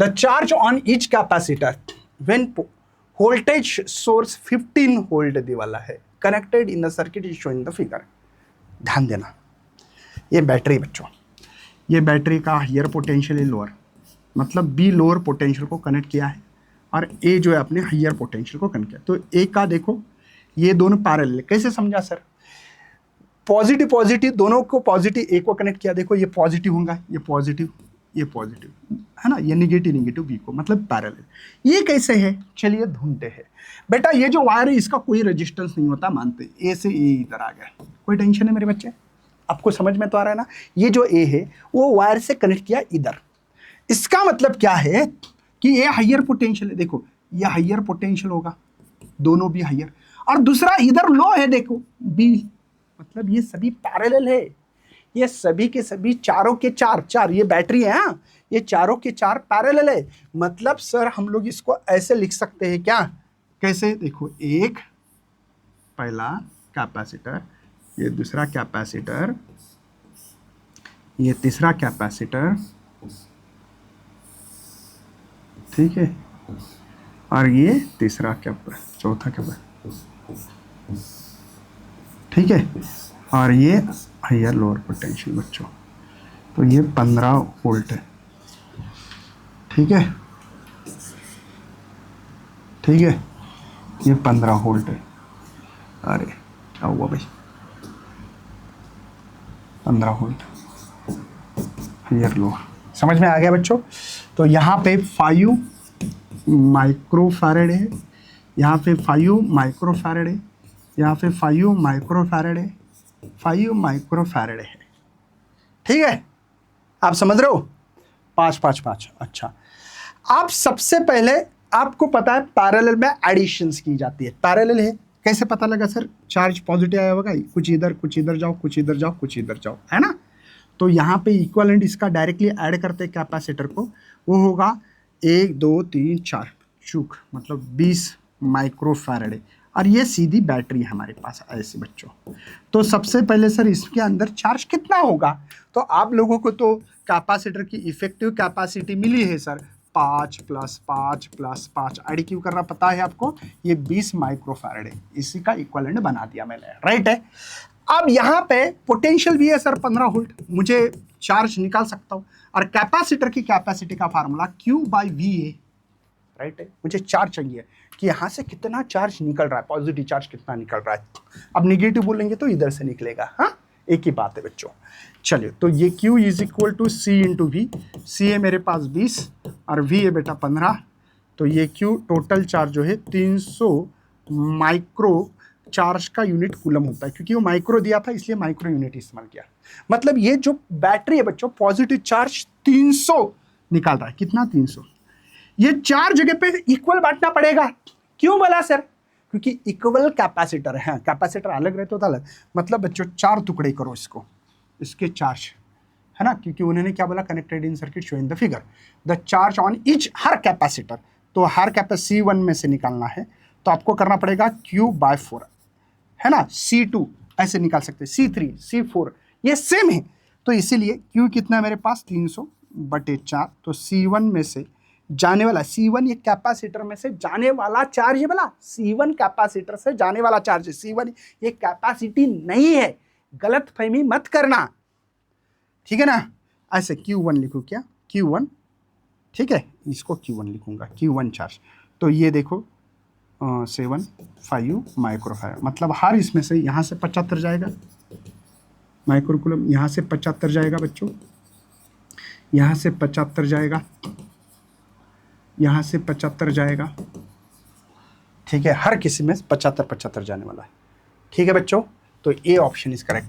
The charge on each capacitor when voltage source 15 volt दी वाला है connected in the circuit is showing the figure. ध्यान देना, ये बैटरी बच्चों, ये बैटरी का हायर पोटेंशियल है लोअर, मतलब बी लोअर पोटेंशियल को कनेक्ट किया है और ए जो है अपने हायर पोटेंशियल को कनेक्ट किया। तो ए का देखो ये दोनों पैरेलल है। कैसे समझा सर? पॉजिटिव पॉजिटिव दोनों को, पॉजिटिव ए को कनेक्ट किया, देखो ये पॉजिटिव होगा, ये पॉजिटिव, ये पॉजिटिव है ना, ये निगेटिव निगेटिव बी को, मतलब पैरेलल। ये कैसे है चलिए ढूंढते हैं। बेटा ये जो वायर है इसका कोई रेजिस्टेंस नहीं होता, मानते ए से ए इधर आ गया, कोई टेंशन है मेरे बच्चे? आपको समझ में तो आ रहा है ना? ये जो ए है वो वायर से कनेक्ट किया इधर, इसका मतलब क्या है कि ये हायर पोटेंशियल है। देखो ये हायर पोटेंशियल होगा, दोनों भी हायर, और दूसरा इधर लो है, देखो बी, मतलब ये सभी पैरेलल है, ये सभी के सभी चारों के चार ये बैटरी है, हाँ? ये चारों के चार पैरेलल है। मतलब सर हम लोग इसको ऐसे लिख सकते हैं क्या? कैसे? देखो एक पहला कैपेसिटर, ये दूसरा कैपेसिटर, ये तीसरा कैपेसिटर, ठीक है, और ये तीसरा चौथा कैपेसिटर, ठीक है, और ये हायर लोअर पोटेंशियल बच्चों। तो ये 15 वोल्ट है, ठीक है, ठीक है, ये 15 वोल्ट है। अरे क्या हुआ भाई, 15 वोल्ट हायर लोअर, समझ में आ गया बच्चों? तो यहाँ पे 5 माइक्रोफैरेड है, यहाँ पे 5 माइक्रोफैरेड है, यहाँ पे 5 माइक्रोफैरेड है, 5 माइक्रोफैरेड है, ठीक है? आप समझ रहे हो? 5 5 5। अच्छा, आप सबसे पहले आपको पता है पैरेलल में एडिशंस की जाती है। पैरेलल है, कैसे पता लगा सर? चार्ज पॉजिटिव आया होगा, कुछ इधर जाओ, कुछ इधर जाओ, कुछ इधर जाओ, है ना? तो यहाँ पे इक्विवेलेंट इसका डायरेक्टली ऐड करते हैं कैपेसिटर को, वो होगा 1 2 3 4 चूक, मतलब 20 माइक्रोफैरेड है, और ये सीधी बैटरी है हमारे पास ऐसे बच्चों। तो सबसे पहले सर इसके अंदर चार्ज कितना होगा? तो आप लोगों को तो कैपेसिटर की इफेक्टिव कैपेसिटी मिली है सर 5 + 5 + 5, ऐड क्यों करना पता है आपको? ये 20 माइक्रोफैरेड है, इसी का इक्विवेलेंट बना दिया मैंने, राइट है? अब यहाँ पे पोटेंशियल भी है सर 15 वोल्ट, मुझे चार्ज निकाल सकता हूँ, और कैपेसिटर की कैपेसिटी का फार्मूला Q/V है, राइट है? मुझे चार्ज चाहिए कि यहाँ से कितना चार्ज निकल रहा है, पॉजिटिव चार्ज कितना निकल रहा है। अब निगेटिव बोलेंगे तो इधर से निकलेगा, हाँ, एक ही बात है बच्चों। चलिए, तो ये Q = C × V, C है मेरे पास 20 और V है बेटा 15, तो ये Q टोटल चार्ज जो है 300 माइक्रो चार्ज का यूनिट कूलम होता है, क्योंकि वो माइक्रो दिया था इसलिए माइक्रो यूनिट इस्तेमाल किया। मतलब ये जो बैटरी है बच्चों पॉजिटिव चार्ज 300 निकाल रहा है। कितना? 300। ये 4 जगह पे इक्वल बांटना पड़ेगा। क्यों बोला सर? क्योंकि इक्वल कैपेसिटर है, कैपेसिटर अलग रहते होता अलग, मतलब बच्चों 4 टुकड़े करो इसको, इसके चार्ज, है ना? क्योंकि उन्होंने क्या बोला? Connected in circuit show in the figure the charge on each, her capacitor. तो हर कैपेसिटर C1 में से निकालना है, तो आपको करना पड़ेगा Q/4, है ना? C2 ऐसे निकाल सकते हैं, C3 C4 ये सेम है, तो इसीलिए Q कितना है मेरे पास? 300/4। तो C1 में से जाने वाला, C1 ये कैपेसिटर में से जाने वाला चार्ज है, बोला C1 कैपेसिटर से जाने वाला चार्ज है, C1 ये कैपेसिटी नहीं है, गलत फहमी मत करना, ठीक है ना? ऐसे Q1 लिखो, क्या Q1, ठीक है, इसको Q1 लिखूंगा, Q1 चार्ज। तो ये देखो 5 माइक्रोफैरेड, मतलब हर इसमें से यहाँ से 75 जाएगा माइक्रोकूलम, यहाँ से 75 जाएगा बच्चों, यहाँ से 75 जाएगा, यहाँ से 75 जाएगा, ठीक है? हर किसी में 75 75 जाने वाला है, ठीक है बच्चों? तो ए ऑप्शन इज करेक्ट।